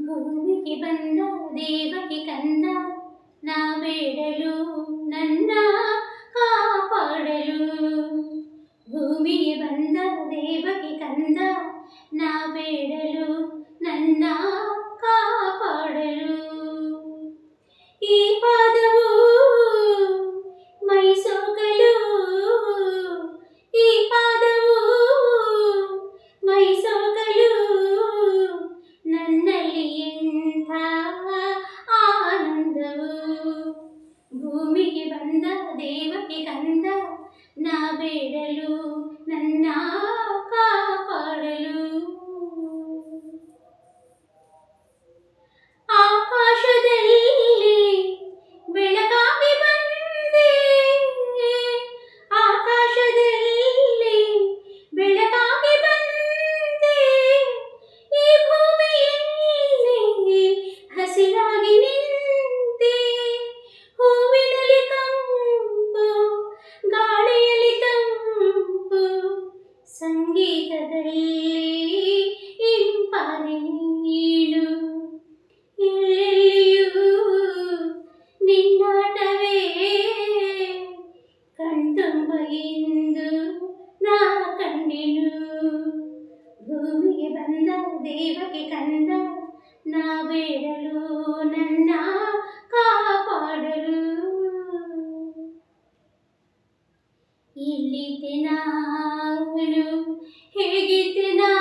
ಭೂಮಿಗೆ ಬಂದ ದೇವಕಿ ಕಂದ ನಾ ಬೇಡಲು ನನ್ನ ಕಾಪಾಡಲು. ಭೂಮಿಗೆ ಬಂದ ದೇವಕಿ ಕಂದ ನಾ ಬೇಡಲು ನನ್ನ ಕಾಪಾಡಲು. ಈ ಪಾದವು ಮೈಸೋಕಲು, ಈ ಪಾದವು ಮೈಸೋಕಲು, ನನ್ನಲ್ಲಿ ಎಂಥ ಆನಂದವು. ಭೂಮಿಗೆ ಬಂದ ದೇವಕಿ ಕಂದ ನಾ ಬೇಡಲು ನನ್ನ ಕಾಪಾಡಲು. ಆಕಾಶದಲ್ಲಿ ಬೆಳಕಾಗಿ ಬಂದೆ, ಆಕಾಶದಲ್ಲಿ ಬೆಳಕಾಗಿ ಬಂದೆ, ಈ ಭೂಮಿಯಲ್ಲಿ ಹಸಿರಾಗಿ ನಿಂತೆ. ಹೂವಿನಲ್ಲಿ ಕಂಪು, ಗಾಳಿಯಲ್ಲಿ ತಂಪು, ಸಂಗೀತದಲ್ಲಿ ಇಂಪಾದ ನೀನು. ಎಲ್ಲಿಯೂ ನಿನ್ನಾಟವೇ ಕಣ್ತುಂಬ ಎಂದು ನಾ ಕಂಡೆನು. ಭೂಮಿಗೆ ಬಂದ ದೇವಕಿ ಕಂದ ನಾ ಬೇಡಲು ನನ್ನ ಕಾಪಾಡಲು. ಎಲ್ಲಿದ್ದೆ ನಾನು, ಹೇಗಿದ್ದೆ ನಾನು,